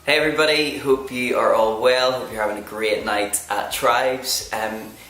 Hey everybody, hope you are all well, hope you're having a great night at Tribes.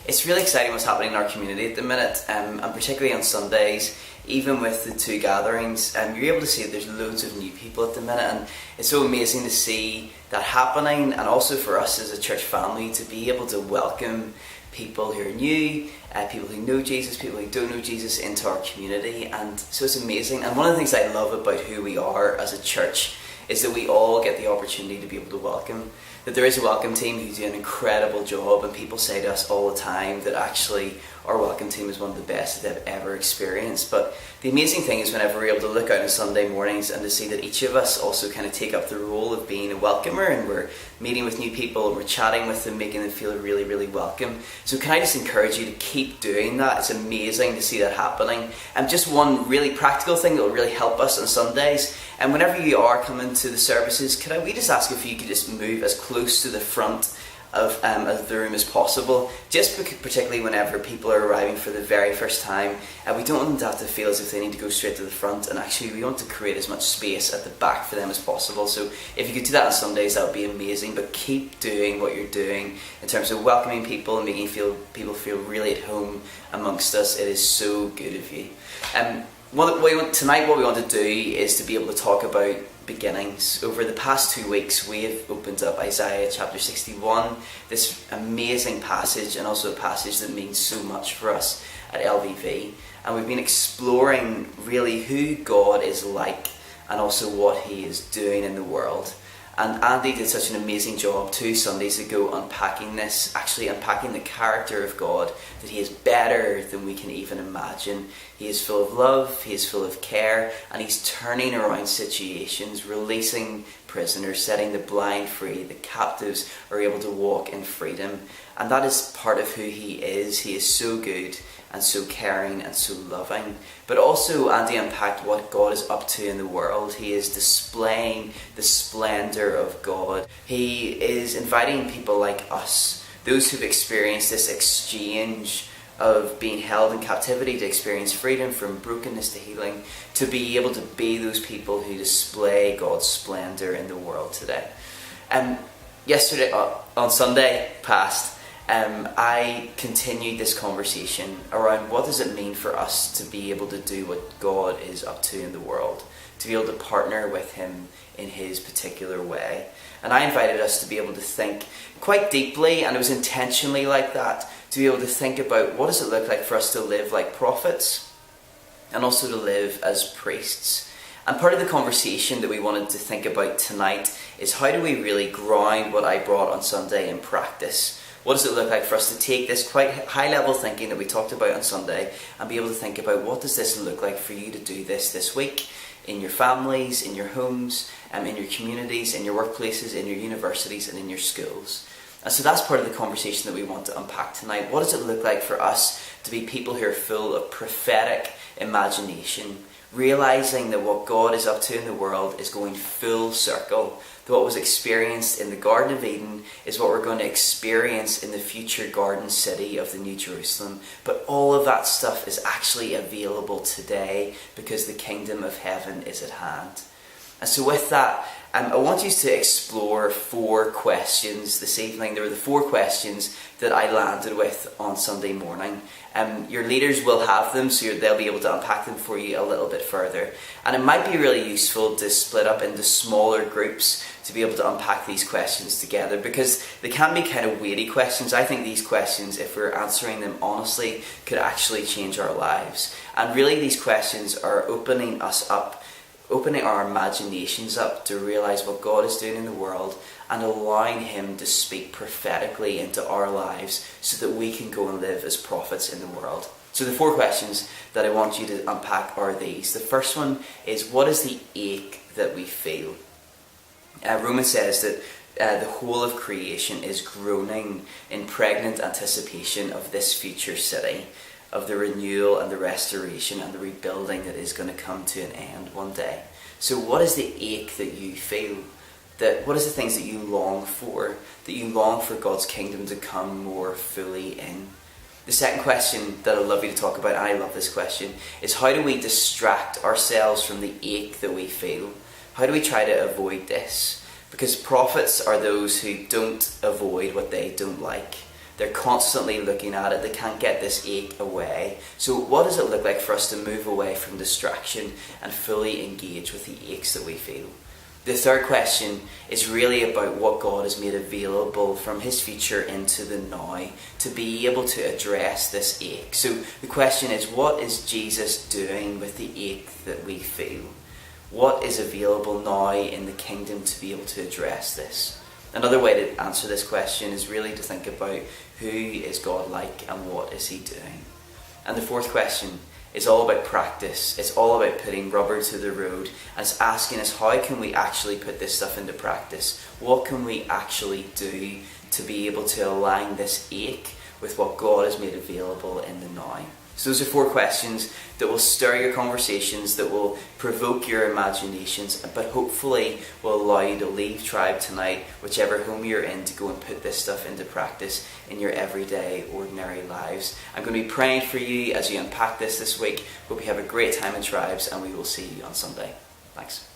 It's really exciting what's happening in our community at the minute, and particularly on Sundays, even with the two gatherings, you're able to see that there's loads of new people at the minute, and it's so amazing to see that happening, and also for us as a church family to be able to welcome people who are new, people who know Jesus, people who don't know Jesus into our community. And so it's amazing. And one of the things I love about who we are as a church is that we all get the opportunity to be able to welcome. That there is a welcome team who do an incredible job, and people say to us all the time that actually our welcome team is one of the best that they've ever experienced. But the amazing thing is whenever we're able to look out on Sunday mornings and to see that each of us also kind of take up the role of being a welcomer, and we're meeting with new people and we're chatting with them, making them feel really, really welcome. So can I just encourage you to keep doing that? It's amazing to see that happening. And just one really practical thing that will really help us on Sundays, and whenever you are coming to the services, we just ask if you could just move as close to the front of the room as possible, just particularly whenever people are arriving for the very first time. We don't want them to have to feel as if they need to go straight to the front, and actually we want to create as much space at the back for them as possible. So if you could do that on Sundays, that would be amazing. But keep doing what you're doing in terms of welcoming people and making people feel really at home amongst us. It is so good of you. Tonight what we want to do is to be able to talk about beginnings. Over the past 2 weeks we have opened up Isaiah chapter 61, this amazing passage, and also a passage that means so much for us at LVV, and we've been exploring really who God is like and also what he is doing in the world. And Andy did such an amazing job 2 Sundays ago unpacking this, actually unpacking the character of God, that he is better than we can even imagine. He is full of love, he is full of care, and he's turning around situations, releasing prisoners, setting the blind free, the captives are able to walk in freedom. And that is part of who he is. He is so good and so caring and so loving. But also Andy unpacked what God is up to in the world. He is displaying the splendour of God. He is inviting people like us, those who've experienced this exchange of being held in captivity, to experience freedom from brokenness to healing, to be able to be those people who display God's splendour in the world today. Yesterday, on Sunday past, I continued this conversation around what does it mean for us to be able to do what God is up to in the world, to be able to partner with him in his particular way. And I invited us to be able to think quite deeply, and it was intentionally like that, to be able to think about what does it look like for us to live like prophets and also to live as priests. And part of the conversation that we wanted to think about tonight is how do we really ground what I brought on Sunday in practice? What does it look like for us to take this quite high level thinking that we talked about on Sunday and be able to think about what does this look like for you to do this week in your families, in your homes, in your communities, in your workplaces, in your universities and in your schools. And so that's part of the conversation that we want to unpack tonight. What does it look like for us to be people who are full of prophetic imagination, realising that what God is up to in the world is going full circle, that what was experienced in the Garden of Eden is what we're going to experience in the future garden city of the New Jerusalem. But all of that stuff is actually available today because the kingdom of heaven is at hand. And so with that, I want you to explore 4 questions this evening. There were the 4 questions that I landed with on Sunday morning. Your leaders will have them, so they'll be able to unpack them for you a little bit further. And it might be really useful to split up into smaller groups to be able to unpack these questions together, because they can be kind of weighty questions. I think these questions, if we're answering them honestly, could actually change our lives. And really these questions are opening us up, opening our imaginations up to realise what God is doing in the world and allowing him to speak prophetically into our lives so that we can go and live as prophets in the world. So the 4 questions that I want you to unpack are these. The first one is, what is the ache that we feel? Romans says that the whole of creation is groaning in pregnant anticipation of this future city, of the renewal and the restoration and the rebuilding that is going to come to an end one day. So what is the ache that you feel? What is the things that you long for? That you long for God's kingdom to come more fully in? The second question that I'd love you to talk about, and I love this question, is how do we distract ourselves from the ache that we feel? How do we try to avoid this? Because prophets are those who don't avoid what they don't like. They're constantly looking at it. They can't get this ache away. So what does it look like for us to move away from distraction and fully engage with the aches that we feel? The third question is really about what God has made available from his future into the now to be able to address this ache. So the question is, what is Jesus doing with the ache that we feel? What is available now in the kingdom to be able to address this? Another way to answer this question is really to think about who is God like and what is he doing? And the fourth question is all about practice. It's all about putting rubber to the road, and it's asking us, how can we actually put this stuff into practice? What can we actually do to be able to align this ache with what God has made available in the now? So those are 4 questions that will stir your conversations, that will provoke your imaginations, but hopefully will allow you to leave Tribe tonight, whichever home you're in, to go and put this stuff into practice in your everyday, ordinary lives. I'm going to be praying for you as you unpack this week. Hope you have a great time in Tribes, and we will see you on Sunday. Thanks.